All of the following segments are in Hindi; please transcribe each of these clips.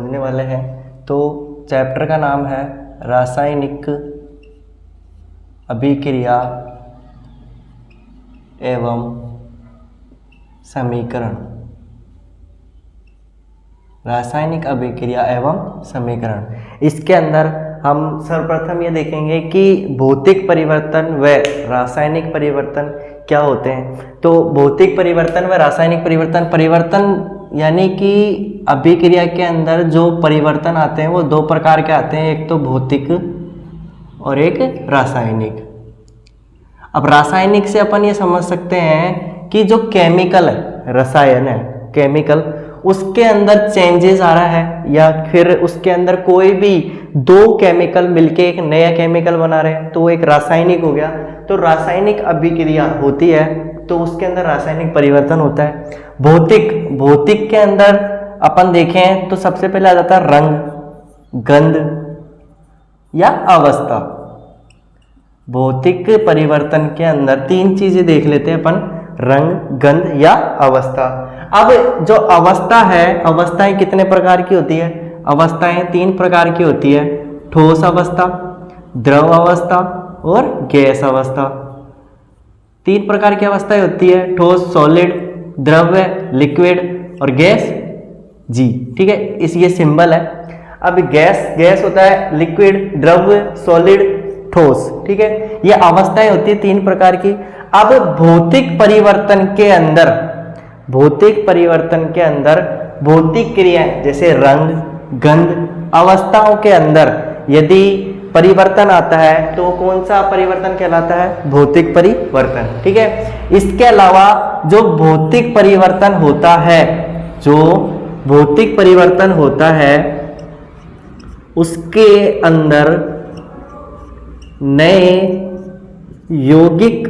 समझने वाले हैं। तो चैप्टर का नाम है रासायनिक अभिक्रिया एवं समीकरण। रासायनिक अभिक्रिया एवं समीकरण, इसके अंदर हम सर्वप्रथम ये देखेंगे कि भौतिक परिवर्तन व रासायनिक परिवर्तन क्या होते हैं। तो भौतिक परिवर्तन व रासायनिक परिवर्तन यानी कि अभिक्रिया के अंदर जो परिवर्तन आते हैं वो दो प्रकार के आते हैं, एक तो भौतिक और एक रासायनिक। अब रासायनिक से अपन ये समझ सकते हैं कि जो केमिकल है, रसायन है, केमिकल, उसके अंदर चेंजेस आ रहा है या फिर उसके अंदर कोई भी दो केमिकल मिलके एक नया केमिकल बना रहे हैं, तो वो एक रासायनिक हो गया। तो रासायनिक अभिक्रिया होती है तो उसके अंदर रासायनिक परिवर्तन होता है। भौतिक के अंदर अपन देखें तो सबसे पहले आ जाता है रंग, गंध या अवस्था। भौतिक परिवर्तन के अंदर तीन चीजें देख लेते हैं अपन, रंग, गंध या अवस्था। अब जो अवस्था है, अवस्थाएं कितने प्रकार की होती है? अवस्थाएं तीन प्रकार की होती है, ठोस अवस्था, द्रव अवस्था और गैस अवस्था। तीन प्रकार की अवस्थाएं होती है, ठोस सॉलिड, द्रव्य लिक्विड और गैस जी, ठीक है, इस ये सिंबल है। अब गैस होता है लिक्विड, द्रव्य, सॉलिड, ठोस, ठीक है, ये अवस्थाएं होती है तीन प्रकार की। अब भौतिक परिवर्तन के अंदर भौतिक क्रियाएं जैसे रंग, गंध, अवस्थाओं के अंदर यदि परिवर्तन आता है तो कौन सा परिवर्तन कहलाता है? भौतिक परिवर्तन, ठीक है। इसके अलावा जो भौतिक परिवर्तन होता है उसके अंदर नए यौगिक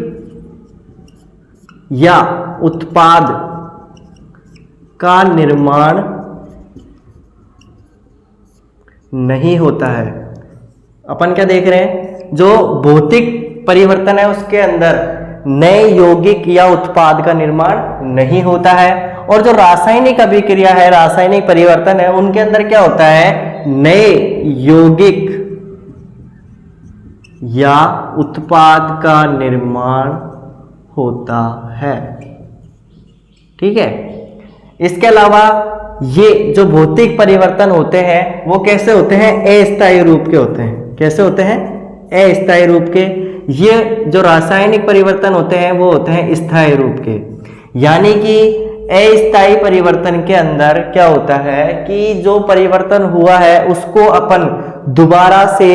या उत्पाद का निर्माण नहीं होता है। अपन क्या देख रहे हैं? जो भौतिक परिवर्तन है उसके अंदर नए यौगिक या उत्पाद का निर्माण नहीं होता है, और जो रासायनिक अभिक्रिया है, रासायनिक परिवर्तन है, उनके अंदर क्या होता है? नए यौगिक या उत्पाद का निर्माण होता है, ठीक है। इसके अलावा ये जो भौतिक परिवर्तन होते हैं वो कैसे होते हैं? अस्थायी रूप के होते हैं। कैसे होते हैं? अस्थायी रूप के। ये जो रासायनिक परिवर्तन होते हैं वो होते हैं स्थायी रूप के। यानी कि अस्थायी परिवर्तन के अंदर क्या होता है कि जो परिवर्तन हुआ है उसको अपन दोबारा से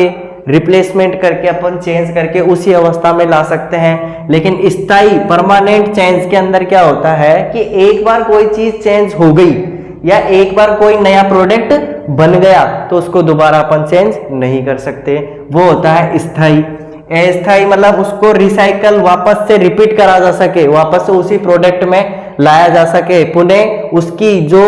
रिप्लेसमेंट करके अपन चेंज करके उसी अवस्था में ला सकते हैं। लेकिन स्थायी परमानेंट चेंज के अंदर क्या होता है कि एक बार कोई चीज चेंज हो गई या एक बार कोई नया प्रोडक्ट बन गया तो उसको दोबारा अपन चेंज नहीं कर सकते, वो होता है स्थायी। अस्थायी मतलब उसको रिसाइकल वापस से रिपीट करा जा सके, वापस से उसी प्रोडक्ट में लाया जा सके, पुनः उसकी जो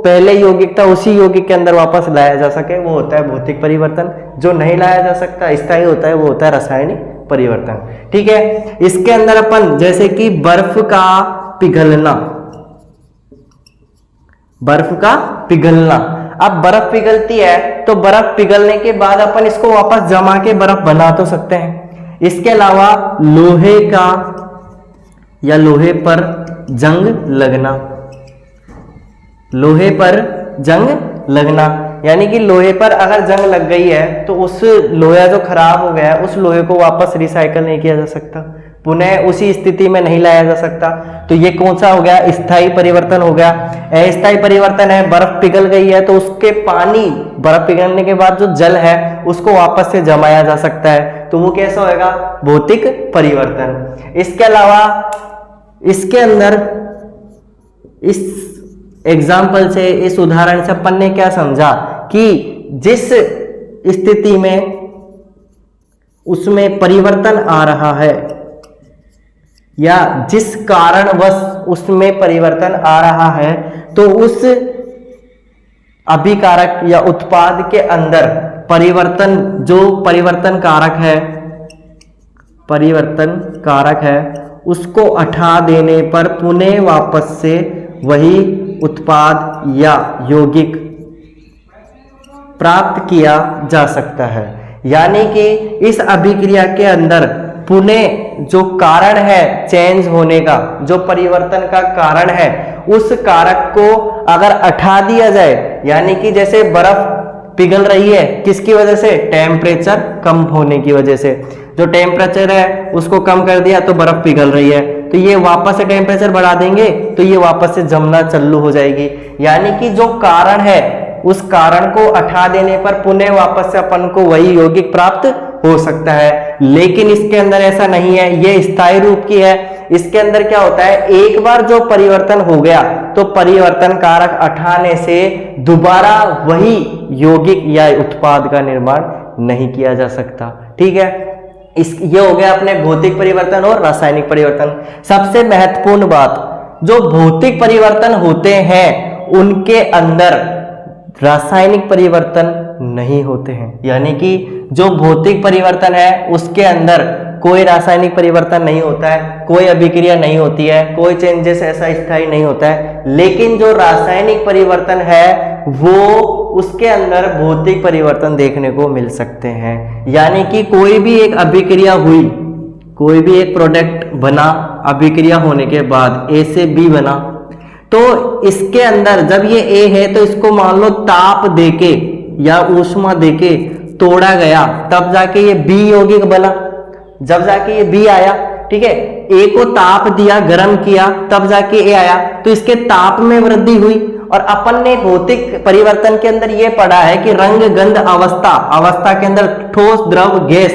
पहले यौगिक था उसी यौगिक के अंदर वापस लाया जा सके, वो होता है भौतिक परिवर्तन। जो नहीं लाया जा सकता, स्थायी होता है, वो होता है रासायनिक परिवर्तन, ठीक है। इसके अंदर अपन जैसे कि बर्फ का पिघलना, अब बर्फ पिघलती है तो बर्फ पिघलने के बाद अपन इसको वापस जमा के बर्फ बना तो सकते हैं। इसके अलावा लोहे पर जंग लगना, यानी कि लोहे पर अगर जंग लग गई है तो उस लोहा जो खराब हो गया है उस लोहे को वापस रिसाइकल नहीं किया जा सकता, पुनः उसी स्थिति में नहीं लाया जा सकता। तो ये कौन सा हो गया? स्थायी परिवर्तन हो गया। अस्थायी परिवर्तन है, बर्फ पिघल गई है तो उसके बर्फ पिघलने के बाद जो जल है उसको वापस से जमाया जा सकता है, तो वो कैसा होगा? भौतिक परिवर्तन। इसके अलावा इसके अंदर इस एग्जाम्पल से, इस उदाहरण से अपन ने क्या समझा कि जिस स्थिति में उसमें परिवर्तन आ रहा है या जिस कारणवश उसमें परिवर्तन आ रहा है तो उस अभिकारक या उत्पाद के अंदर परिवर्तन कारक है उसको हटा देने पर पुनः वापस से वही उत्पाद या यौगिक प्राप्त किया जा सकता है। यानी कि इस अभिक्रिया के अंदर पुनः जो कारण है चेंज होने का, जो परिवर्तन का कारण है, उस कारक को अगर हटा दिया जाए, यानी कि जैसे बर्फ पिघल रही है किसकी वजह से, टेम्परेचर कम होने की वजह से, जो टेम्परेचर है उसको कम कर दिया तो बर्फ पिघल रही है, तो ये वापस से टेम्परेचर बढ़ा देंगे तो ये वापस से जमना चालू हो जाएगी। यानी कि जो कारण है उस कारण को हटा देने पर पुनः वापस से अपन को वही यौगिक प्राप्त हो सकता है। लेकिन इसके अंदर ऐसा नहीं है, ये स्थायी रूप की है। इसके अंदर क्या होता है, एक बार जो परिवर्तन हो गया तो परिवर्तन कारक हटाने से दोबारा वही यौगिक या उत्पाद का निर्माण नहीं किया जा सकता। ठीक है, ये हो गया अपने भौतिक परिवर्तन और रासायनिक परिवर्तन। सबसे महत्वपूर्ण बात, जो भौतिक परिवर्तन होते हैं उनके अंदर रासायनिक परिवर्तन नहीं होते हैं। यानी कि जो भौतिक परिवर्तन है उसके अंदर कोई रासायनिक परिवर्तन नहीं होता है, कोई अभिक्रिया नहीं होती है, कोई चेंजेस ऐसा स्थायी नहीं होता है। लेकिन जो रासायनिक परिवर्तन है वो उसके अंदर भौतिक परिवर्तन देखने को मिल सकते हैं। यानी कि कोई भी एक अभिक्रिया हुई, कोई भी एक प्रोडक्ट बना, अभिक्रिया होने के बाद ए से बी बना, तो इसके अंदर जब ये ए है तो इसको मान लो ताप देके या ऊष्मा देके तोड़ा गया, तब जाके ये बी यौगिक बना, जब जाके ये बी आया। ठीक है, ए को ताप दिया, गर्म किया, तब जाके ए आया, तो इसके ताप में वृद्धि हुई। और अपन ने भौतिक परिवर्तन के अंदर ये पढ़ा है कि रंग गंध अवस्था, अवस्था के अंदर ठोस द्रव गैस,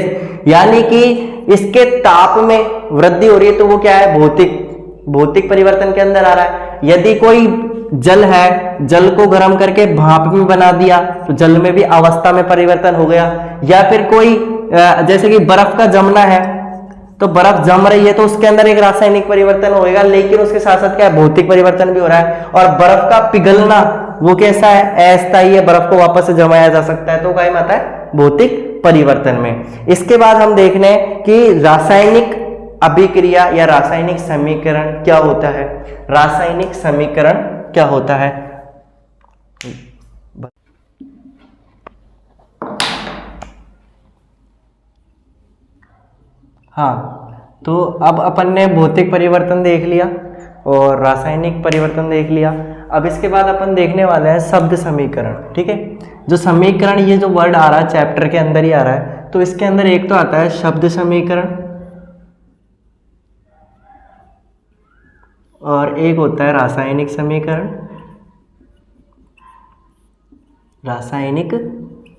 यानी कि इसके ताप में वृद्धि हो रही है, तो वो क्या है, भौतिक परिवर्तन के अंदर आ रहा है। यदि कोई जल है, जल को गर्म करके भाप में बना दिया तो जल में भी अवस्था में परिवर्तन हो गया। या फिर कोई जैसे कि बर्फ का जमना है, तो बर्फ जम रही है तो उसके अंदर एक रासायनिक परिवर्तन होगा, लेकिन उसके साथ साथ क्या है, भौतिक परिवर्तन भी हो रहा है। और बर्फ का पिघलना वो कैसा है, अस्थायी है, बर्फ को वापस से जमाया जा सकता है, तो क्या आता है, भौतिक परिवर्तन में। इसके बाद हम देख लें कि रासायनिक अभिक्रिया या रासायनिक समीकरण क्या होता है। रासायनिक समीकरण क्या होता है, हाँ, तो अब अपन ने भौतिक परिवर्तन देख लिया और रासायनिक परिवर्तन देख लिया। अब इसके बाद अपन देखने वाले हैं शब्द समीकरण। ठीक है, जो समीकरण, ये जो वर्ड आ रहा है चैप्टर के अंदर ही आ रहा है, तो इसके अंदर एक तो आता है शब्द समीकरण और एक होता है रासायनिक समीकरण। रासायनिक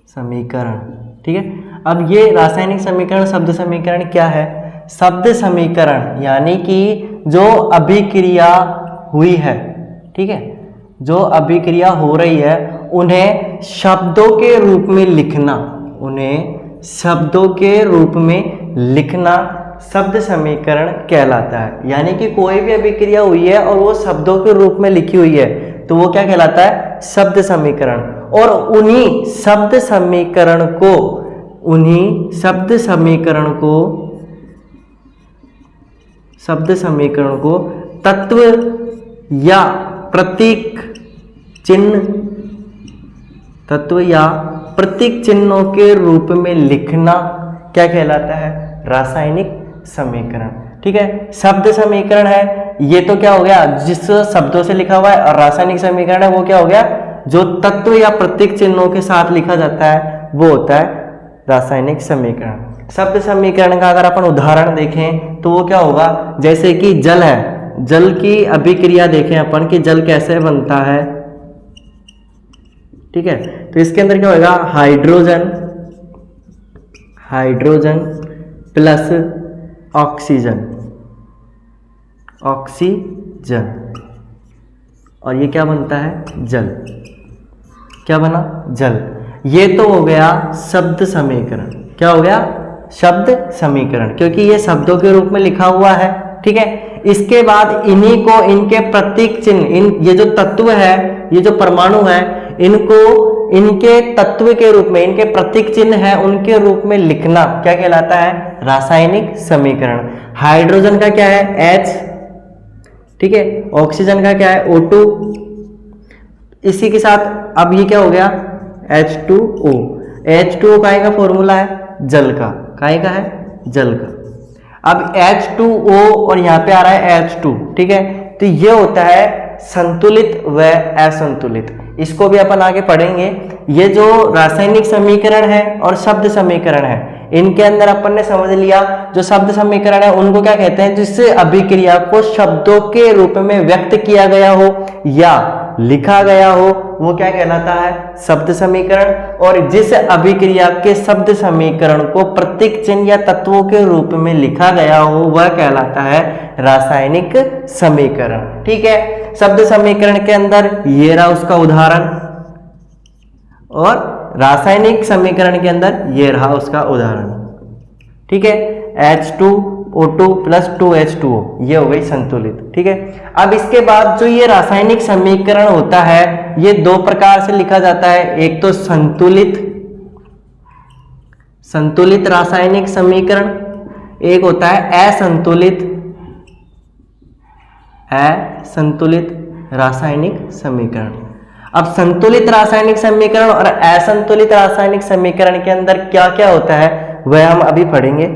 समीकरण, ठीक है। अब ये रासायनिक समीकरण, शब्द समीकरण क्या है? शब्द समीकरण यानी कि जो अभिक्रिया हुई है, ठीक है, जो अभिक्रिया हो रही है उन्हें शब्दों के रूप में लिखना, उन्हें शब्दों के रूप में लिखना शब्द समीकरण कहलाता है। यानी कि कोई भी अभिक्रिया हुई है और वो शब्दों के रूप में लिखी हुई है तो वो क्या कहलाता है? शब्द समीकरण। और उन्हीं शब्द समीकरण को तत्व या प्रतीक चिन्हों के रूप में लिखना क्या कहलाता है? रासायनिक समीकरण। ठीक है, शब्द समीकरण है ये तो क्या हो गया, जिस शब्दों से लिखा हुआ है, और रासायनिक समीकरण है वो क्या हो गया, जो तत्व या प्रतीक चिन्हों के साथ लिखा जाता है वो होता है रासायनिक समीकरण। शब्द समीकरण का अगर अपन उदाहरण देखें तो वो क्या होगा, जैसे कि जल है, जल की अभिक्रिया देखें अपन कि जल कैसे बनता है। ठीक है, तो इसके अंदर क्या होगा, हाइड्रोजन प्लस ऑक्सीजन, और ये क्या बनता है? जल। क्या बना? जल। ये तो हो गया शब्द समीकरण। क्या हो गया? शब्द समीकरण, क्योंकि ये शब्दों के रूप में लिखा हुआ है। ठीक है, इसके बाद इन्हीं को, इनके प्रतीक चिन्ह, ये जो तत्व है, ये जो परमाणु है, इनको इनके तत्व के रूप में, इनके प्रतीक चिन्ह है उनके रूप में लिखना क्या कहलाता है? रासायनिक समीकरण। हाइड्रोजन का क्या है? H, ठीक है, ऑक्सीजन का क्या है? O2। इसी के साथ अब ये क्या हो गया, H2O। H2O काहे का फॉर्मूला है? जल का। काहे का है? जल का। अब H2O और यहाँ पे आ रहा है H2, ठीक है, तो ये होता है संतुलित व असंतुलित। इसको भी अपन आगे पढ़ेंगे। ये जो रासायनिक समीकरण है और शब्द समीकरण है, इनके अंदर अपन ने समझ लिया जो शब्द समीकरण है उनको क्या कहते हैं, जिससे अभिक्रिया को शब्दों के रूप में व्यक्त किया गया हो या लिखा गया हो, वो क्या कहलाता है? शब्द समीकरण। और जिस अभिक्रिया के शब्द समीकरण को प्रतीक चिन्ह या तत्वों के रूप में लिखा गया हो वह कहलाता है रासायनिक समीकरण। ठीक है, शब्द समीकरण के अंदर ये रहा उसका उदाहरण, और रासायनिक समीकरण के अंदर ये रहा उसका उदाहरण। ठीक है, H2O2 प्लस 2H2O, ये हो गई संतुलित। ठीक है, अब इसके बाद जो ये रासायनिक समीकरण होता है ये दो प्रकार से लिखा जाता है। एक तो संतुलित रासायनिक समीकरण, एक होता है असंतुलित रासायनिक समीकरण। अब संतुलित रासायनिक समीकरण और असंतुलित रासायनिक समीकरण के अंदर क्या क्या होता है वह हम अभी पढ़ेंगे।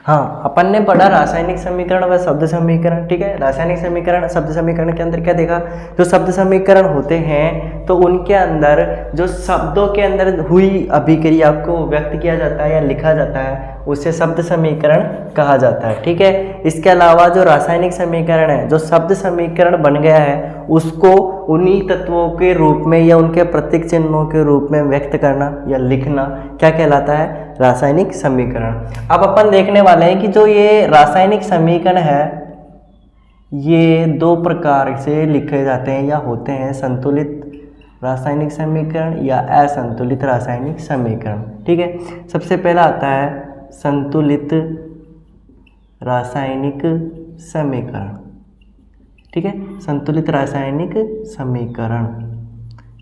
हाँ, अपन ने पढ़ा रासायनिक समीकरण व शब्द समीकरण। ठीक है, रासायनिक समीकरण शब्द समीकरण के अंदर क्या देखा, जो शब्द समीकरण होते हैं तो उनके अंदर जो शब्दों के अंदर हुई अभिक्रिया को व्यक्त किया जाता है या लिखा जाता है उसे शब्द समीकरण कहा जाता है। ठीक है, इसके अलावा जो रासायनिक समीकरण है, जो शब्द समीकरण बन गया है उसको उन्हीं तत्वों के रूप में या उनके प्रतीक चिन्हों के रूप में व्यक्त करना या लिखना क्या कहलाता है? रासायनिक समीकरण। अब अपन देखने वाले हैं कि जो ये रासायनिक समीकरण है ये दो प्रकार से लिखे जाते हैं या होते हैं, संतुलित रासायनिक समीकरण या असंतुलित रासायनिक समीकरण। ठीक है, सबसे पहला आता है संतुलित रासायनिक समीकरण। ठीक है, संतुलित रासायनिक समीकरण,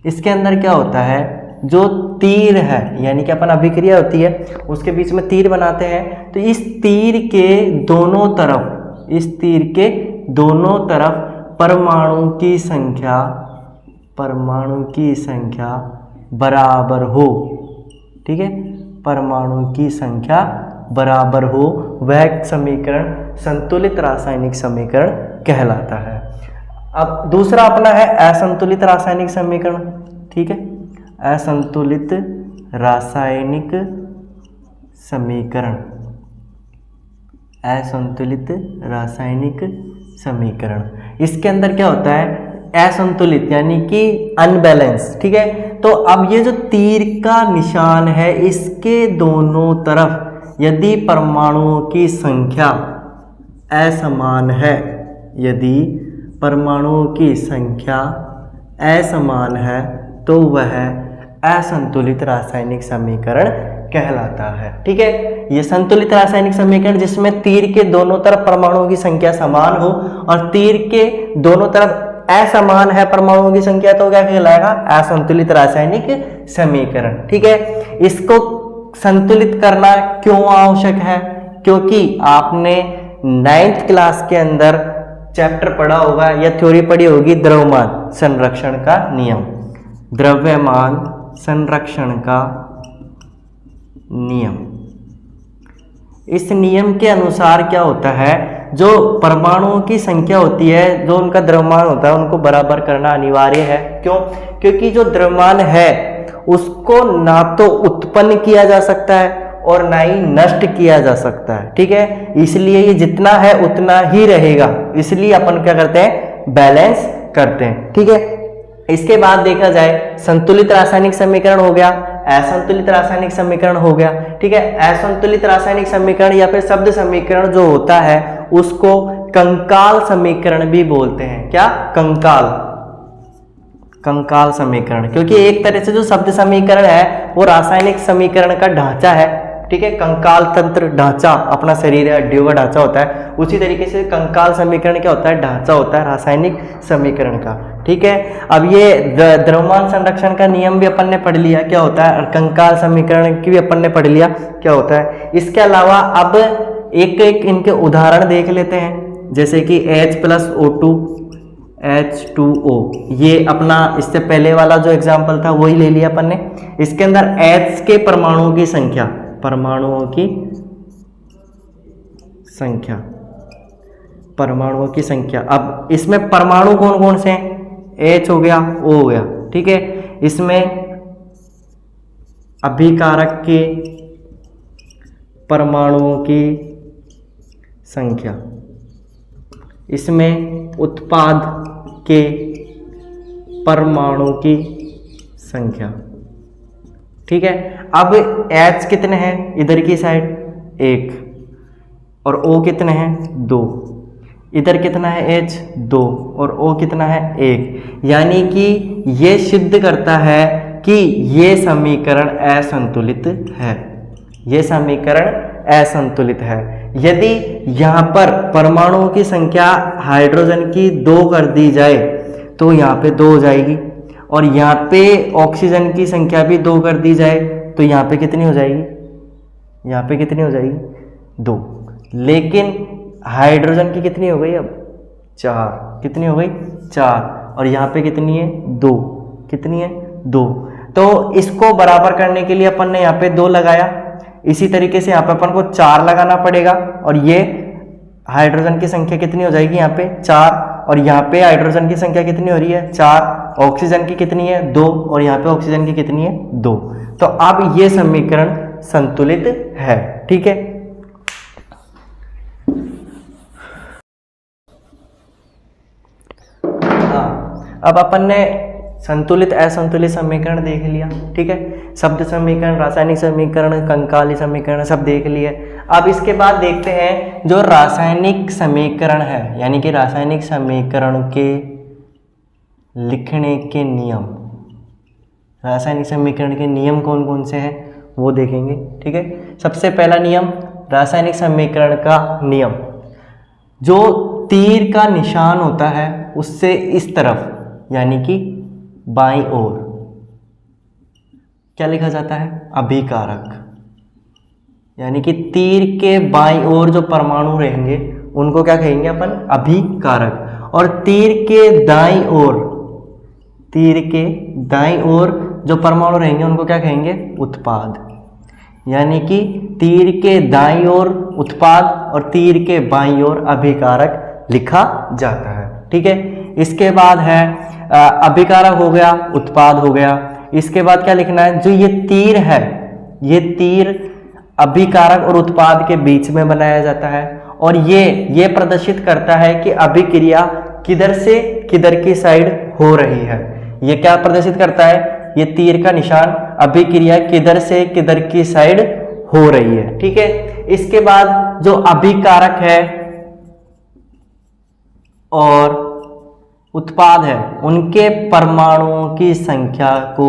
इसके अंदर क्या होता है, जो तीर है यानी कि अपन अभिक्रिया होती है उसके बीच में तीर बनाते हैं, तो इस तीर के दोनों तरफ परमाणु की संख्या बराबर हो। ठीक है, परमाणु की संख्या बराबर हो, वह समीकरण संतुलित रासायनिक समीकरण कहलाता है। अब दूसरा अपना है असंतुलित रासायनिक समीकरण। ठीक है, असंतुलित रासायनिक समीकरण, असंतुलित रासायनिक समीकरण, इसके अंदर क्या होता है, असंतुलित यानी कि अनबैलेंस। ठीक है, तो अब ये जो तीर का निशान है इसके दोनों तरफ यदि परमाणुओं की संख्या असमान है, यदि परमाणुओं की संख्या असमान है तो वह असंतुलित रासायनिक समीकरण कहलाता है। ठीक है, ये संतुलित रासायनिक समीकरण जिसमें तीर के दोनों तरफ परमाणुओं की संख्या समान हो और तीर के दोनों तरफ असमान है परमाणुओं की संख्या, तो क्या कहलाएगा? असंतुलित रासायनिक समीकरण। ठीक है, इसको संतुलित करना क्यों आवश्यक है? क्योंकि आपने 9th क्लास के अंदर चैप्टर पढ़ा होगा या थ्योरी पढ़ी होगी द्रव्यमान संरक्षण का नियम, द्रव्यमान संरक्षण का नियम। इस नियम के अनुसार क्या होता है, जो परमाणुओं की संख्या होती है, जो उनका द्रव्यमान होता है, उनको बराबर करना अनिवार्य है। क्यों? क्योंकि जो द्रव्यमान है उसको ना तो उत्पन्न किया जा सकता है और ना ही नष्ट किया जा सकता है। ठीक है, इसलिए ये जितना है उतना ही रहेगा, इसलिए अपन क्या करते हैं, बैलेंस करते हैं। ठीक है, इसके बाद देखा जाए संतुलित रासायनिक समीकरण हो गया, असंतुलित रासायनिक समीकरण हो गया। ठीक है, असंतुलित रासायनिक समीकरण या फिर शब्द समीकरण जो होता है उसको कंकाल समीकरण भी बोलते हैं। क्या? कंकाल समीकरण, क्योंकि एक तरह से जो शब्द समीकरण है वो रासायनिक समीकरण का ढांचा है। ठीक है, कंकाल तंत्र ढांचा, अपना शरीर है, हड्डियों का ढांचा होता है, उसी तरीके से कंकाल समीकरण क्या होता है, ढांचा होता है रासायनिक समीकरण का। ठीक है, अब ये द्रव्यमान संरक्षण का नियम भी अपन ने पढ़ लिया क्या होता है, और कंकाल समीकरण की भी अपन ने पढ़ लिया क्या होता है। इसके अलावा अब एक एक इनके उदाहरण देख लेते हैं, जैसे कि H+O2 H2O, ये अपना इससे पहले वाला जो एग्जाम्पल था वही ले लिया अपन ने। इसके अंदर H के परमाणुओं की संख्या, परमाणुओं की संख्या, परमाणुओं की संख्या। अब इसमें परमाणु कौन कौन से हैं? H हो गया, O हो गया, ठीक है। इसमें अभिकारक के परमाणुओं की संख्या, इसमें उत्पाद के परमाणु की संख्या, ठीक है। अब H कितने हैं इधर की साइड? 1, और O कितने हैं? 2। इधर कितना है H? 2, और O कितना है? 1। यानी कि ये सिद्ध करता है कि ये समीकरण असंतुलित है, ये समीकरण असंतुलित है। यदि यहाँ पर परमाणुओं की संख्या हाइड्रोजन की 2 कर दी जाए तो यहाँ पे 2 हो जाएगी, और यहाँ पे ऑक्सीजन की संख्या भी 2 कर दी जाए तो यहाँ पे कितनी हो जाएगी? यहाँ पे कितनी हो जाएगी? 2। लेकिन हाइड्रोजन की कितनी हो गई अब? 4। कितनी हो गई? 4। और यहाँ पे कितनी है? 2। कितनी है? 2। तो इसको बराबर करने के लिए अपन ने यहाँ पे 2 लगाया, इसी तरीके से यहाँ पे अपन को 4 लगाना पड़ेगा, और ये हाइड्रोजन की संख्या कितनी हो जाएगी? यहाँ पे 4, और यहाँ पे हाइड्रोजन की संख्या कितनी हो रही है? 4। ऑक्सीजन की कितनी है? 2, और यहाँ पे ऑक्सीजन की कितनी है? 2। तो अब ये समीकरण संतुलित है, ठीक है। अब अपन ने संतुलित असंतुलित समीकरण देख लिया, ठीक है। शब्द समीकरण, रासायनिक समीकरण, कंकाली समीकरण सब देख लिए। अब इसके बाद देखते हैं जो रासायनिक समीकरण है, यानी कि रासायनिक समीकरण के लिखने के नियम। रासायनिक समीकरण के नियम कौन कौन से हैं वो देखेंगे, ठीक है। सबसे पहला नियम, रासायनिक समीकरण का नियम, जो तीर का निशान होता है उससे इस तरफ यानी कि बाईं ओर क्या लिखा जाता है? अभिकारक। यानी कि तीर के बाईं ओर जो परमाणु रहेंगे उनको क्या कहेंगे अपन? अभिकारक। और तीर के दाईं ओर, तीर के दाईं ओर जो परमाणु रहेंगे उनको क्या कहेंगे? उत्पाद। यानी कि तीर के दाईं ओर उत्पाद और तीर के बाईं ओर अभिकारक लिखा जाता है, ठीक है। इसके बाद है अभिकारक हो गया, उत्पाद हो गया। इसके बाद क्या लिखना है? जो ये तीर है, ये तीर अभिकारक और उत्पाद के बीच में बनाया जाता है, और ये प्रदर्शित करता है कि अभिक्रिया किधर से किधर की साइड हो रही है। ये क्या प्रदर्शित करता है? ये तीर का निशान अभिक्रिया किधर से किधर की साइड हो रही है, ठीक है। इसके बाद जो अभिकारक है और उत्पाद है उनके परमाणुओं की संख्या को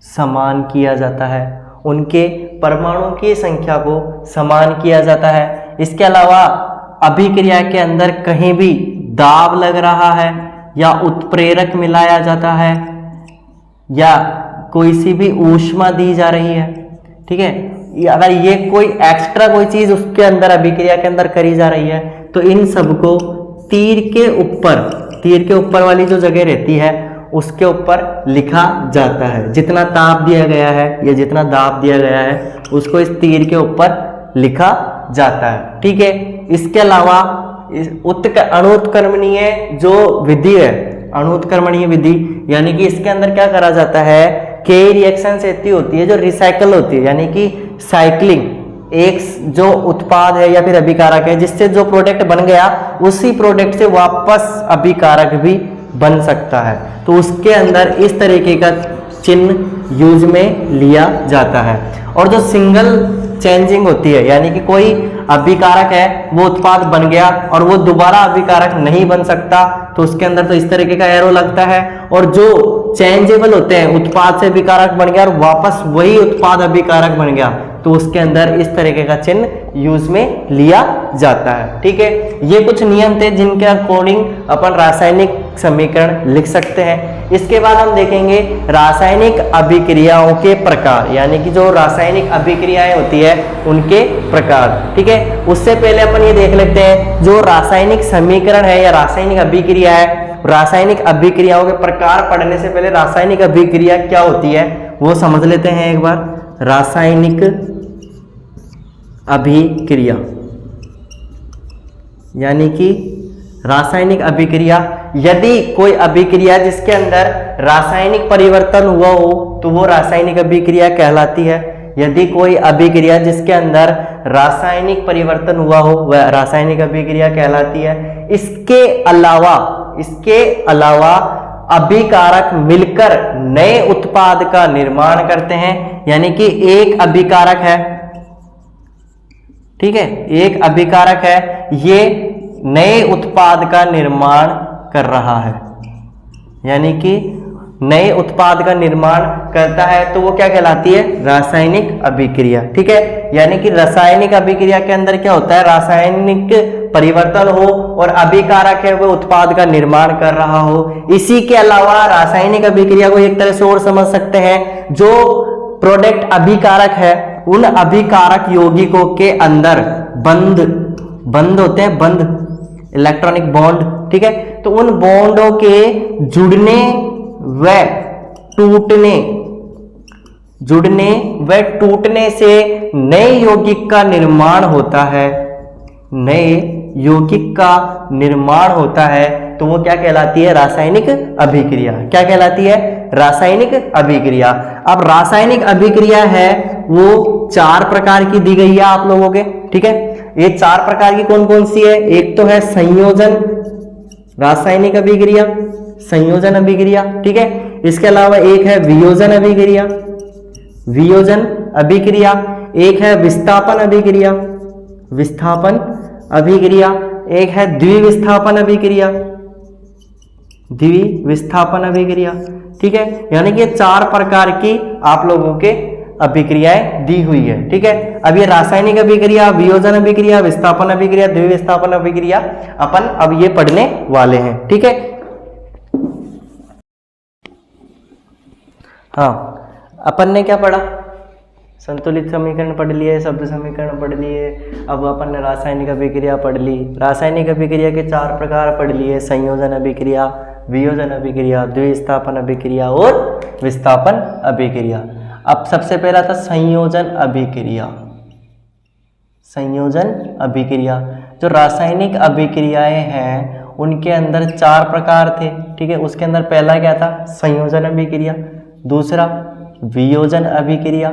समान किया जाता है, उनके परमाणुओं की संख्या को समान किया जाता है। इसके अलावा अभिक्रिया के अंदर कहीं भी दाब लग रहा है या उत्प्रेरक मिलाया जाता है या कोई सी भी ऊष्मा दी जा रही है, ठीक है, अगर ये कोई एक्स्ट्रा कोई चीज उसके अंदर अभिक्रिया के अंदर करी जा रही है तो इन सबको तीर के ऊपर वाली जो जगह रहती है उसके ऊपर लिखा जाता है। जितना ताप दिया गया है या जितना दाब दिया गया है उसको इस तीर के ऊपर लिखा जाता है, ठीक है। इसके अलावा अणुत्क्रमणीय जो विधि है, अणुत्क्रमणीय विधि यानी कि इसके अंदर क्या करा जाता है? कई रिएक्शंस ऐसी होती है जो रिसाइकल होती है, यानी कि साइक्लिंग, एक जो उत्पाद है या फिर अभिकारक है जिससे जो प्रोडक्ट बन गया उसी प्रोडक्ट से वापस अभिकारक भी बन सकता है, तो उसके अंदर इस तरीके का चिन्ह यूज में लिया जाता है। और जो सिंगल चेंजिंग होती है यानी कि कोई अभिकारक है वो उत्पाद बन गया और वो दोबारा अभिकारक नहीं बन सकता तो उसके अंदर तो इस तरीके का एरो लगता है। और जो चेंजेबल होते हैं, उत्पाद से अभिकारक बन गया और वापस वही उत्पाद अभिकारक बन गया तो उसके अंदर इस तरीके का चिन्ह यूज में लिया जाता है, ठीक है। ये कुछ नियम थे जिनके अकॉर्डिंग अपन रासायनिक समीकरण लिख सकते हैं। इसके बाद हम देखेंगे रासायनिक अभिक्रियाओं के प्रकार, यानी कि जो रासायनिक अभिक्रियाएं होती है उनके प्रकार, ठीक है। उससे पहले अपन ये देख लेते हैं जो रासायनिक समीकरण है या रासायनिक अभिक्रिया है रासायनिक अभिक्रियाओं के प्रकार पढ़ने से पहले रासायनिक अभिक्रिया क्या होती है वो समझ लेते हैं एक बार। रासायनिक अभिक्रिया यानी कि रासायनिक अभिक्रिया, यदि कोई अभिक्रिया जिसके अंदर रासायनिक परिवर्तन हुआ हो तो वो रासायनिक अभिक्रिया कहलाती है। यदि कोई अभिक्रिया जिसके अंदर रासायनिक परिवर्तन हुआ हो वह रासायनिक अभिक्रिया कहलाती है। इसके अलावा अभिकारक मिलकर नए उत्पाद का निर्माण करते हैं। यानी कि एक अभिकारक है, ठीक है, एक अभिकारक है, ये नए उत्पाद का निर्माण कर रहा है, यानी कि नए उत्पाद का निर्माण करता है तो वो क्या कहलाती है? रासायनिक अभिक्रिया। ठीक है, यानी कि रासायनिक अभिक्रिया के अंदर क्या होता है? रासायनिक परिवर्तन हो और अभिकारक है वो उत्पाद का निर्माण कर रहा हो। इसी के अलावा रासायनिक अभिक्रिया को एक तरह से और समझ सकते हैं, जो प्रोडक्ट अभिकारक है उन अभिकारक यौगिकों के अंदर बंध होते हैं, बंध इलेक्ट्रॉनिक बॉन्ड, ठीक है, तो उन बॉन्डों के जुड़ने व टूटने से नए यौगिक का निर्माण होता है, नए यौगिक का निर्माण होता है, तो वो क्या कहलाती है? रासायनिक अभिक्रिया। क्या कहलाती है? रासायनिक अभिक्रिया। अब रासायनिक अभिक्रिया है वो 4 प्रकार की दी गई है आप लोगों के, ठीक है। ये 4 प्रकार की कौन कौन सी है? एक तो है संयोजन रासायनिक अभिक्रिया, संयोजन अभिक्रिया, ठीक है। इसके अलावा एक है वियोजन अभिक्रिया, वियोजन अभिक्रिया, एक है विस्थापन अभिक्रिया, विस्थापन अभिक्रिया, एक है द्विविस्थापन अभिक्रिया, द्विविस्थापन अभिक्रिया, ठीक है। यानी कि 4 प्रकार की आप लोगों के अभिक्रियाएं दी हुई है, ठीक है। अब ये रासायनिक अभिक्रिया, वियोजन अभिक्रिया, विस्थापन अभिक्रिया, द्विविस्थापन अभिक्रिया अपन अब ये पढ़ने वाले हैं, ठीक है। हाँ, अपन ने क्या पढ़ा? संतुलित समीकरण पढ़ लिए, शब्द समीकरण पढ़ लिए, अब अपन ने रासायनिक अभिक्रिया पढ़ ली। रासायनिक अभिक्रिया के 4 प्रकार पढ़ लिए, संयोजन अभिक्रिया, वियोजन अभिक्रिया, द्विस्थापन अभिक्रिया और विस्थापन अभिक्रिया। अब सबसे पहला था संयोजन अभिक्रिया। संयोजन अभिक्रिया, जो रासायनिक अभिक्रियाएं हैं उनके अंदर 4 प्रकार थे, ठीक है। उसके अंदर पहला क्या था? संयोजन अभिक्रिया, दूसरा वियोजन अभिक्रिया,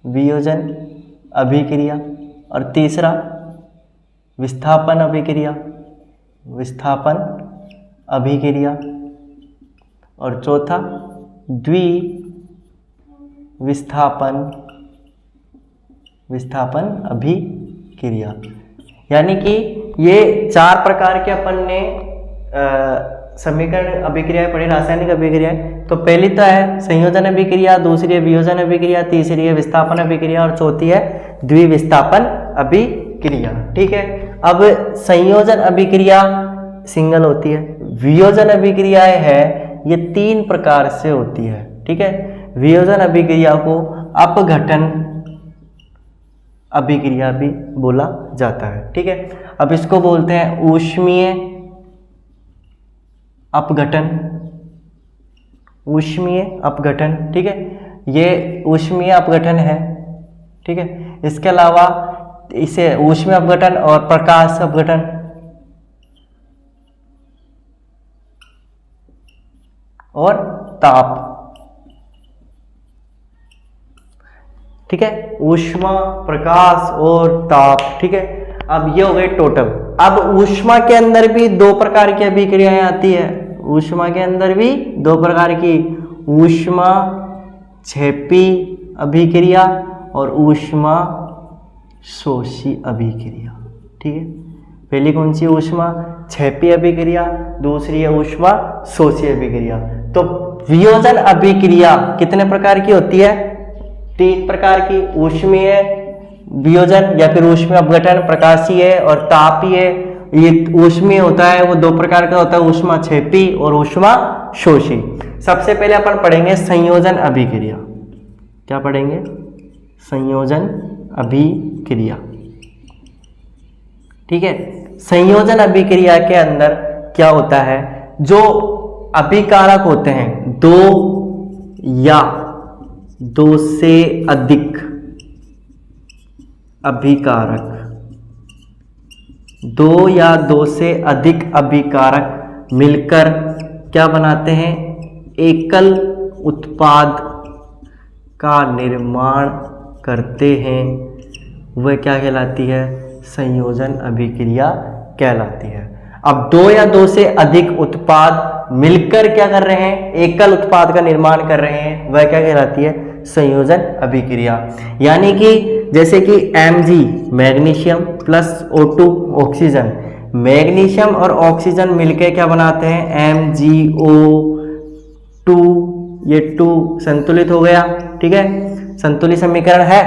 वियोजन अभिक्रिया, और तीसरा विस्थापन अभिक्रिया, विस्थापन अभिक्रिया, और चौथा विस्थापन अभिक्रिया। यानी कि ये 4 प्रकार के अपन ने समीकरण अभिक्रियाएं पढ़ी, रासायनिक अभिक्रियाएं। तो पहली तो है संयोजन अभिक्रिया, दूसरी है वियोजन अभिक्रिया, तीसरी है विस्थापन अभिक्रिया और चौथी है द्विविस्थापन अभिक्रिया, ठीक है। अब संयोजन अभिक्रिया सिंगल होती है, वियोजन अभिक्रियाएं है ये 3 प्रकार से होती है, ठीक है। वियोजन अभिक्रिया को अपघटन अभिक्रिया भी बोला जाता है, ठीक है। अब इसको बोलते हैं ऊष्मीय अपघटन, ऊष्मीय अपघटन, ठीक है। ये ऊष्मीय अपघटन है, ठीक है। इसके अलावा इसे ऊष्मीय अपघटन और प्रकाश अपघटन, और ताप, ठीक है। ऊष्मा, प्रकाश और ताप, ठीक है। अब ये हो गए टोटल। अब ऊष्मा के अंदर भी 2 प्रकार की अभिक्रियाएं आती है, ऊष्मा के अंदर भी 2 प्रकार की, ऊष्मा क्षेपी अभिक्रिया और ऊष्मा शोषी अभिक्रिया, ठीक है। पहली कौन सी? ऊष्मा क्षेपी अभिक्रिया, दूसरी है ऊष्मा शोषी अभिक्रिया। तो वियोजन अभिक्रिया कितने प्रकार की होती है? 3 प्रकार की, ऊष्मीय वियोजन या फिर ऊष्मीय अपघटन, प्रकाशीय और तापीय। ये ऊष्मीय होता है वो 2 प्रकार का होता है, ऊष्मा क्षेपी और ऊष्मा शोषी। सबसे पहले अपन पढ़ेंगे संयोजन अभिक्रिया। क्या पढ़ेंगे? संयोजन अभिक्रिया, ठीक है। संयोजन अभिक्रिया के अंदर क्या होता है? जो अभिकारक होते हैं, दो या दो से अधिक अभिकारक, दो या दो से अधिक अभिकारक मिलकर क्या बनाते हैं, एकल उत्पाद का निर्माण करते हैं, वह क्या कहलाती है, संयोजन अभिक्रिया कहलाती है। अब दो या दो से अधिक उत्पाद मिलकर क्या कर रहे हैं, एकल उत्पाद का निर्माण कर रहे हैं, वह क्या कहलाती है, संयोजन अभिक्रिया। यानी कि जैसे कि Mg magnesium plus O2 oxygen, magnesium और ऑक्सीजन मिलकर क्या बनाते हैं, MgO2, ये 2 संतुलित हो गया, ठीक है, संतुलित समीकरण है।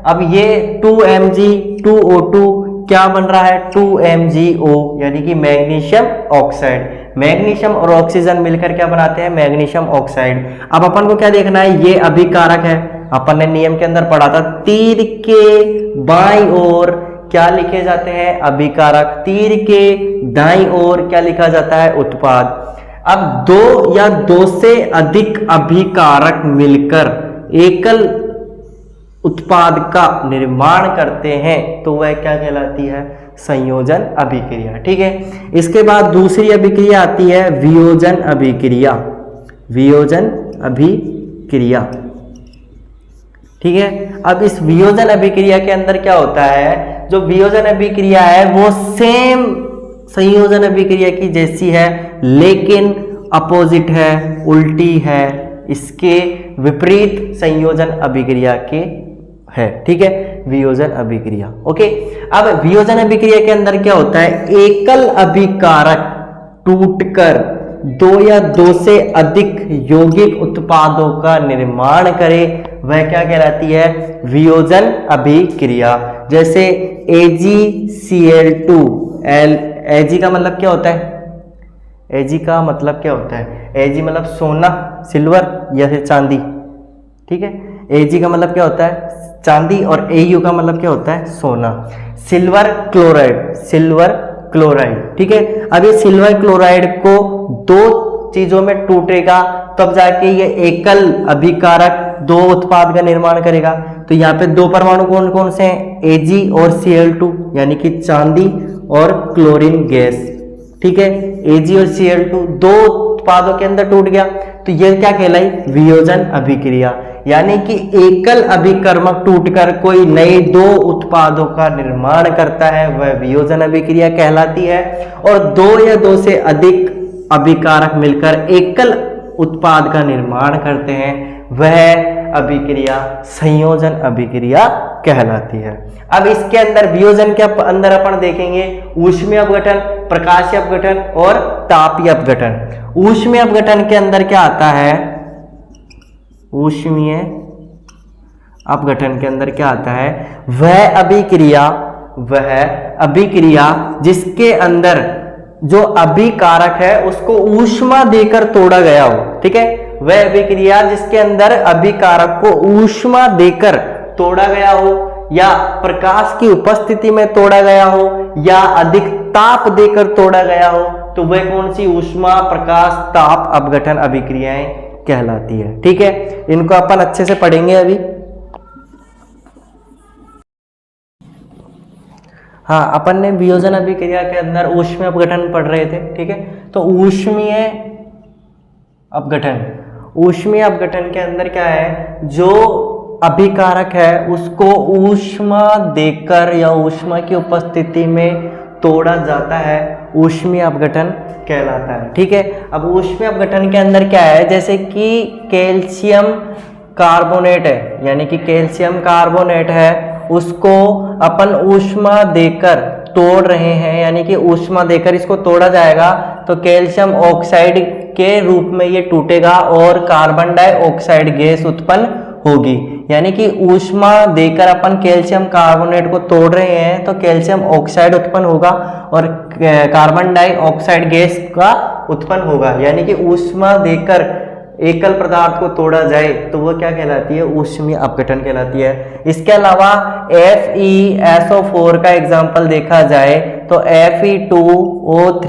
अब ये 2Mg 2O2 क्या बन रहा है, 2MgO, यानी कि मैग्नीशियम ऑक्साइड। मैग्नीशियम और ऑक्सीजन मिलकर क्या बनाते हैं, मैग्नीशियम ऑक्साइड। अब अपन को क्या देखना है, ये अभिकारक है, अपन ने नियम के अंदर पढ़ा था, तीर के बाईं ओर क्या लिखे जाते हैं, अभिकारक, तीर के दाईं ओर क्या लिखा जाता है, उत्पाद। अब दो या दो से अधिक अभिकारक मिलकर एकल उत्पाद का निर्माण करते हैं तो वह क्या कहलाती है, संयोजन अभिक्रिया। ठीक है, इसके बाद दूसरी अभिक्रिया आती है वियोजन अभिक्रिया। वियोजन अभिक्रिया, ठीक है। अब इस वियोजन अभिक्रिया के अंदर क्या होता है, जो वियोजन अभिक्रिया है वो सेम संयोजन अभिक्रिया की जैसी है, लेकिन अपोजिट है, उल्टी है, इसके विपरीत संयोजन अभिक्रिया के है। ठीक है, वियोजन अभिक्रिया। ओके, अब वियोजन अभिक्रिया के अंदर क्या होता है, एकल अभिकारक टूटकर दो या दो से अधिक यौगिक उत्पादों का निर्माण करे, वह क्या कहलाती है, वियोजन अभिक्रिया। जैसे AgCl2, Ag का मतलब क्या होता है, Ag का मतलब क्या होता है, Ag मतलब सोना, सिल्वर या फिर चांदी। ठीक है, Ag का मतलब क्या होता है, चांदी, और Au का मतलब क्या होता है, सोना। Silver chloride, silver chloride. ठीक है, अब ये सिल्वर क्लोराइड को दो चीजों में टूटेगा तब जाके ये एकल अभिकारक दो उत्पाद का निर्माण करेगा। तो यहाँ पे दो परमाणु कौन कौन से हैं, Ag और Cl2, यानी कि चांदी और क्लोरीन गैस। ठीक है, Ag और Cl2 दो उत्पादों के अंदर टूट गया, तो ये क्या कहलाई, वियोजन अभिक्रिया। यानी कि एकल अभिकर्मक टूटकर कोई नए दो उत्पादों का निर्माण करता है, वह वियोजन अभिक्रिया कहलाती है। और दो या दो से अधिक अभिकारक मिलकर एकल उत्पाद का निर्माण करते हैं, वह अभिक्रिया संयोजन अभिक्रिया कहलाती है। अब इसके अंदर वियोजन के अंदर अपन देखेंगे ऊष्मीय अपघटन, प्रकाशीय अपघटन और तापीय अपघटन। ऊष्मीय अपघटन के अंदर क्या आता है, ऊष्मीय अपघटन के अंदर क्या आता है, वह अभिक्रिया जिसके अंदर जो अभिकारक है उसको ऊष्मा देकर तोड़ा गया हो। ठीक है, वह अभिक्रिया जिसके अंदर अभिकारक को ऊष्मा देकर तोड़ा गया हो, या प्रकाश की उपस्थिति में तोड़ा गया हो, या अधिक ताप देकर तोड़ा गया हो, तो वह कौन सी ऊष्मा प्रकाश ताप अपघटन अभिक्रियाएं कहलाती है। ठीक है, इनको अपन अच्छे से पढ़ेंगे अभी। हाँ, अपन ने वियोजन अभिक्रिया के अंदर ऊष्मीय अपघटन पढ़ रहे थे। ठीक है, तो ऊष्मीय अपघटन, ऊष्मीय अपघटन के अंदर क्या है, जो अभिकारक है उसको ऊष्मा देकर या ऊष्मा की उपस्थिति में तोड़ा जाता है, ऊष्मीय अपघटन कहलाता है। ठीक है, अब ऊष्मीय अपघटन के अंदर क्या है, जैसे कि कैल्शियम कार्बोनेट है, यानी कि कैल्शियम कार्बोनेट है, उसको अपन ऊष्मा देकर तोड़ रहे हैं, यानी कि ऊष्मा देकर इसको तोड़ा जाएगा तो कैल्शियम ऑक्साइड के रूप में ये टूटेगा और कार्बन डाइऑक्साइड गैस उत्पन्न होगी। यानी कि ऊष्मा देकर अपन कैल्शियम कार्बोनेट को तोड़ रहे हैं तो कैल्शियम ऑक्साइड उत्पन्न होगा और कार्बन डाइऑक्साइड गैस का उत्पन्न होगा। यानी कि ऊष्मा देकर एकल पदार्थ को तोड़ा जाए तो वो क्या कहलाती है, ऊष्मीय अपघटन कहलाती है। इसके अलावा FeSO4 का एग्जाम्पल देखा जाए तो Fe2O3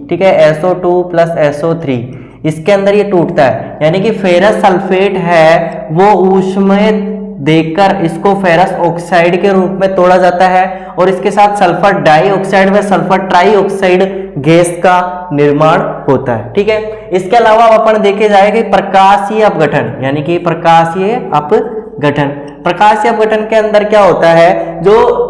ठीक है, SO2 प्लस SO3, इसके अंदर ये टूटता है, यानी कि फेरस सल्फेट है वो ऊष्मीय देकर इसको फेरस ऑक्साइड के रूप में तोड़ा जाता है और इसके साथ सल्फर डाइऑक्साइड व सल्फर ट्राइऑक्साइड गैस का निर्माण होता है। ठीक है, इसके अलावा अपन देखे जाए कि प्रकाशीय अपघटन, यानी कि प्रकाशीय अपघटन, प्रकाशीय अपघटन के अंदर क्या होता है, जो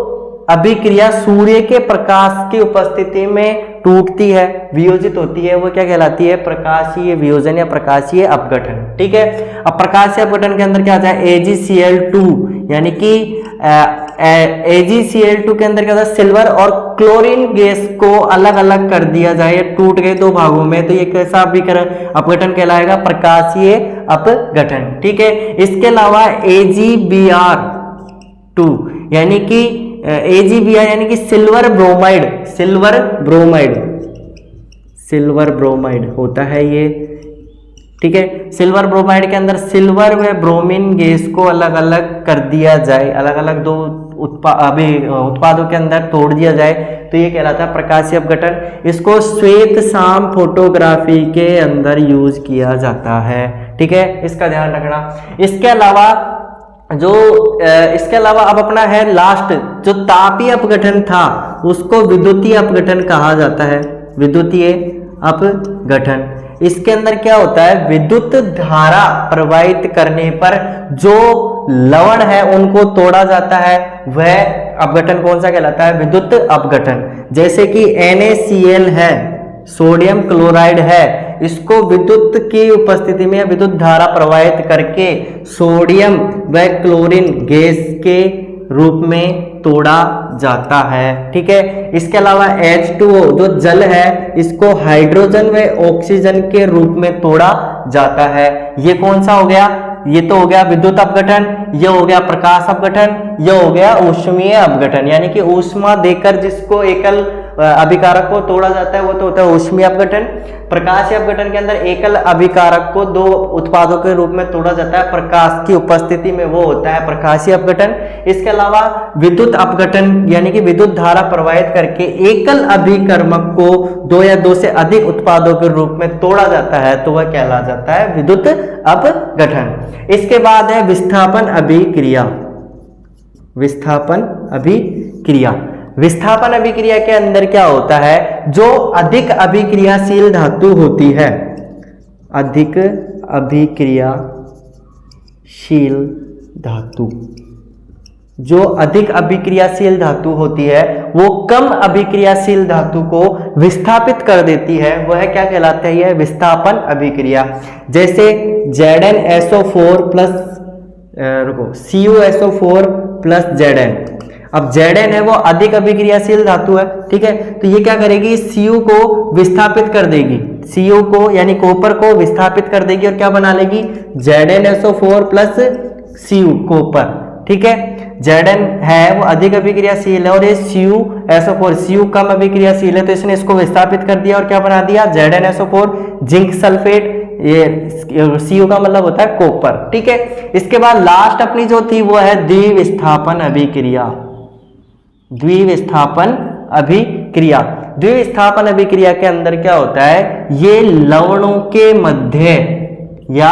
अभिक्रिया सूर्य के प्रकाश की उपस्थिति में टूटती है, वियोजित होती है, वो क्या कहलाती है, प्रकाशीय वियोजन या प्रकाशीय अपघटन। ठीक है, अब प्रकाशीय अपघटन के अंदर क्या आता है, AgCl2, यानी कि AgCl2 के अंदर क्या होता है, सिल्वर और क्लोरीन गैस को अलग अलग कर दिया जाए, टूट गए दो भागों में, तो ये कैसा अपघटन कहलाएगा, प्रकाशीय अपघटन। ठीक है, इसके अलावा AgBr2, यानी कि AgBr यानी कि सिल्वर ब्रोमाइड होता है ये। ठीक है, सिल्वर ब्रोमाइड के अंदर सिल्वर व ब्रोमीन गैस को अलग अलग कर दिया जाए, अलग अलग दो उत्पादों के अंदर तोड़ दिया जाए, तो ये कहलाता है प्रकाशीय अपघटन। इसको श्वेत शाम फोटोग्राफी के अंदर यूज किया जाता है। ठीक है, इसका ध्यान रखना। इसके अलावा अब अपना है लास्ट, जो तापीय अपघटन था उसको विद्युतीय अपघटन कहा जाता है, विद्युतीय अपघटन। इसके अंदर क्या होता है, विद्युत धारा प्रवाहित करने पर जो लवण है उनको तोड़ा जाता है, वह अपघटन कौन सा कहलाता है, विद्युत अपघटन। जैसे कि NaCl है, सोडियम क्लोराइड है, इसको विद्युत की उपस्थिति में विद्युत धारा प्रवाहित करके सोडियम व क्लोरीन गैस के रूप में तोड़ा जाता है। ठीक है, इसके अलावा H2O जो जल है, इसको हाइड्रोजन व ऑक्सीजन के रूप में तोड़ा जाता है। ये कौन सा हो गया, ये तो हो गया विद्युत अपघटन, ये हो गया प्रकाश अपघटन, ये हो गया ऊष्मीय अपघटन, यानी कि ऊष्मा देकर जिसको एकल अभिकारक को तोड़ा जाता है वो तो होता है ऊष्मीय अपघटन। प्रकाशीय अपघटन के अंदर एकल अभिकारक को दो उत्पादों के रूप में तोड़ा जाता है, प्रकाश की उपस्थिति में, वो होता है प्रकाशीय अपघटन। इसके अलावा विद्युत अपघटन यानी कि विद्युत धारा प्रवाहित करके एकल अभिकर्मक को दो या दो से अधिक उत्पादों के रूप में तोड़ा जाता है, तो वह कहला जाता है विद्युत अपघटन। इसके बाद है विस्थापन अभिक्रिया। विस्थापन अभिक्रिया के अंदर क्या होता है, जो अधिक अभिक्रियाशील धातु होती है, अधिक अभिक्रियाशील धातु, जो अधिक अभिक्रियाशील धातु होती है वो कम अभिक्रियाशील धातु को विस्थापित कर देती है, वह क्या कहलाता है, यह विस्थापन अभिक्रिया। जैसे ZnSO4 plus CuSO4 plus Zn। अब Zn है वो अधिक अभिक्रियाशील धातु है, ठीक है, तो ये क्या करेगी, Cu को विस्थापित कर देगी, Cu को यानी कॉपर को विस्थापित कर देगी और क्या बना लेगी, ZnSO4 प्लस Cu कॉपर। ठीक है, Zn है वो अधिक अभिक्रियाशील है और ये CuSO4, Cu कम अभिक्रियाशील है, तो इसने इसको विस्थापित कर दिया और क्या बना दिया, ZnSO4 जिंक सल्फेट। ये Cu का मतलब होता है कॉपर। ठीक है, इसके बाद लास्ट अपनी जो थी वो है द्विविस्थापन अभिक्रिया। द्विविस्थापन अभिक्रिया के अंदर क्या होता है, ये लवणों के मध्य या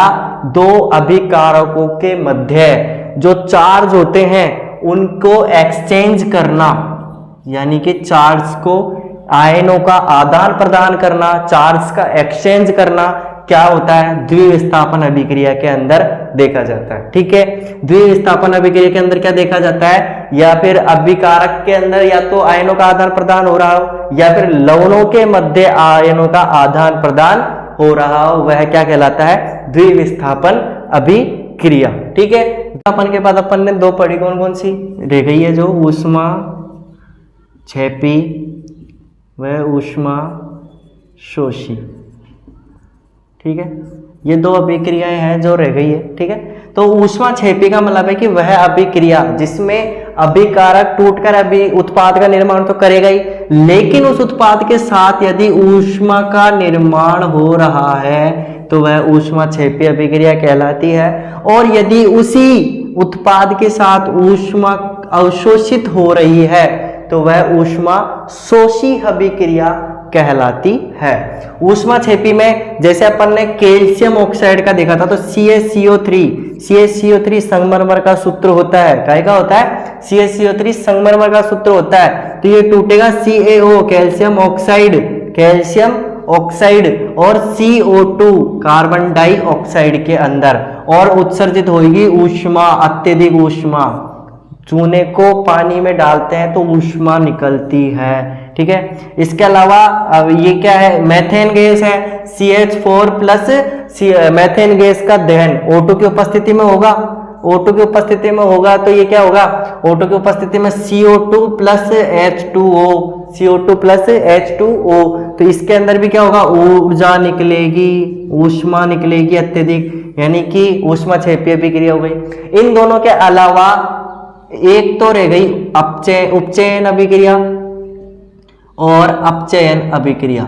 दो अभिकारकों के मध्य जो चार्ज होते हैं उनको एक्सचेंज करना, यानी कि चार्ज को, आयनों का आदान प्रदान करना, चार्ज का एक्सचेंज करना, क्या होता है, द्विविस्थापन अभिक्रिया के अंदर देखा जाता है। ठीक है, द्विविस्थापन अभिक्रिया के अंदर क्या देखा जाता है, या फिर अभिकारक के अंदर या तो आयनों का आदान प्रदान हो रहा हो या फिर लवणों के मध्य आयनों का आदान प्रदान हो रहा हो, वह क्या कहलाता है, द्विविस्थापन अभिक्रिया। ठीक है, अपन के बाद अपन ने दो पढ़ी, कौन कौन सी रह गई है, जो ऊष्मा क्षेपी व ऊष्मा शोषी। ठीक है, ये दो अभिक्रियाएं हैं जो रह गई है। ठीक है, तो ऊष्मा क्षेपी का मतलब है कि वह अभिक्रिया जिसमें अभिकारक टूटकर अभी उत्पाद का निर्माण तो करेगा ही, लेकिन उस उत्पाद के साथ यदि ऊष्मा का निर्माण हो रहा है तो वह ऊष्मा क्षेपी अभिक्रिया कहलाती है। और यदि उसी उत्पाद के साथ ऊष्मा अवशोषित हो रही है तो वह ऊष्मा शोषी अभिक्रिया कहलाती है। ऊष्माक्षेपी में जैसे अपन ने कैल्शियम ऑक्साइड का देखा था, तो CaCO3 संगमरमर का सूत्र होता है। काय का होता है? CaCO3 संगमरमर का सूत्र होता है। तो ये टूटेगा CaO कैल्शियम ऑक्साइड और CO2 कार्बन डाइऑक्साइड के अंदर, और उत्सर्जित होगी ऊष्मा, अत्यधिक ऊष्मा। चूने को पानी में डालते हैं तो ऊष्मा निकलती है, ठीक है। इसके अलावा ये क्या है? मेथेन गैस है, CH4 प्लस मेथेन गैस का दहन O2 की उपस्थिति में होगा। O2 की उपस्थिति में होगा तो ये क्या होगा? O2 की उपस्थिति में CO2 प्लस H2O, तो इसके अंदर भी क्या होगा? ऊर्जा निकलेगी, ऊष्मा निकलेगी अत्यधिक, यानी कि ऊष्माक्षेपीय अभिक्रिया हो गई। इन दोनों के अलावा एक तो रह गई उपचयन अभिक्रिया और अपचयन अभिक्रिया।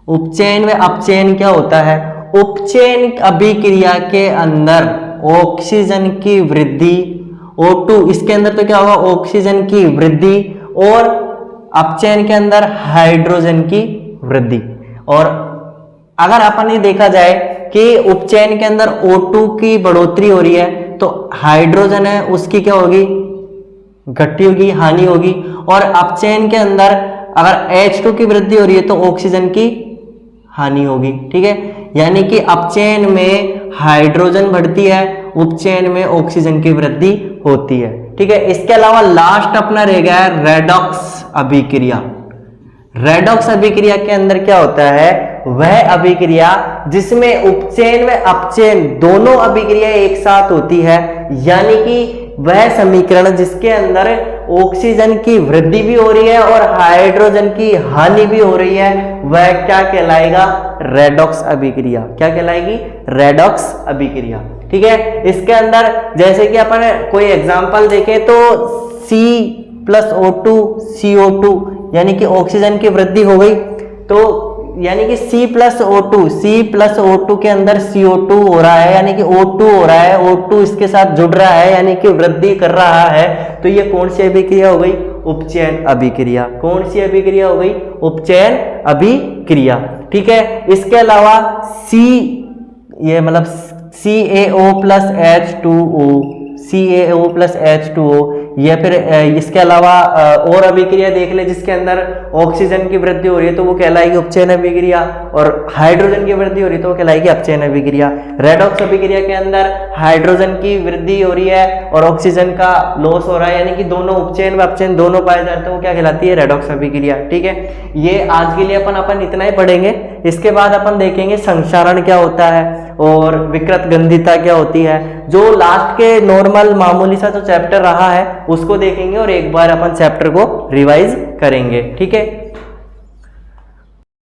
उपचयन में अपचयन क्या होता है? उपचयन अभिक्रिया के अंदर ऑक्सीजन की वृद्धि, O2, इसके अंदर तो क्या होगा? ऑक्सीजन की वृद्धि, और अपचयन के अंदर हाइड्रोजन की वृद्धि। और अगर अपन ये देखा जाए कि उपचयन के अंदर O2 की बढ़ोतरी हो रही है, तो हाइड्रोजन है उसकी क्या होगी? घटी होगी, हानि होगी। और अपचयन के अंदर अगर H2 की वृद्धि हो रही है तो ऑक्सीजन की हानि होगी, ठीक है। यानी कि अपचयन में हाइड्रोजन बढ़ती है, उपचयन में ऑक्सीजन की वृद्धि होती है, ठीक है। इसके अलावा लास्ट अपना रह गया है रेडॉक्स अभिक्रिया। रेडॉक्स अभिक्रिया के अंदर क्या होता है? वह अभिक्रिया जिसमें उपचयन में अपचयन दोनों अभिक्रिया एक साथ होती है, यानी कि वह समीकरण जिसके अंदर ऑक्सीजन की वृद्धि भी हो रही है और हाइड्रोजन की हानि भी हो रही है, वह क्या कहलाएगा? रेडॉक्स अभिक्रिया। क्या कहलाएगी? रेडॉक्स अभिक्रिया, ठीक है। इसके अंदर जैसे कि अपन कोई एग्जांपल देखें तो C+O2 CO2, यानी कि ऑक्सीजन की वृद्धि हो गई, तो यानी कि C+O2 के अंदर CO2 हो रहा है, यानी कि O2 हो रहा है, O2 इसके साथ जुड़ रहा है, यानी कि वृद्धि कर रहा है। तो ये कौन सी अभिक्रिया हो गई? उपचयन अभिक्रिया। कौन सी अभिक्रिया हो गई? उपचयन अभिक्रिया, ठीक है। इसके अलावा ये मतलब CaO+H2O, या फिर इसके अलावा और अभिक्रिया देख ले जिसके अंदर ऑक्सीजन की वृद्धि हो रही है तो वो कहलाएगी उपचयन अभिक्रिया, और हाइड्रोजन की वृद्धि हो रही है तो वो कहलाएगी अपचयन अभिक्रिया। रेडॉक्स अभिक्रिया के अंदर हाइड्रोजन की वृद्धि हो रही है और ऑक्सीजन का लॉस हो रहा है, यानी कि दोनों उपचयन व अपचयन दोनों पाए जाते हैं, वो क्या कहलाती है? रेडॉक्स अभिक्रिया, ठीक है। ये आज के लिए अपन इतना ही पढ़ेंगे। इसके बाद अपन देखेंगे संक्षारण क्या होता है और विकृत गंधिता क्या होती है। जो लास्ट के नॉर्मल मामूली सा जो चैप्टर रहा है उसको देखेंगे और एक बार अपन चैप्टर को रिवाइज करेंगे, ठीक है।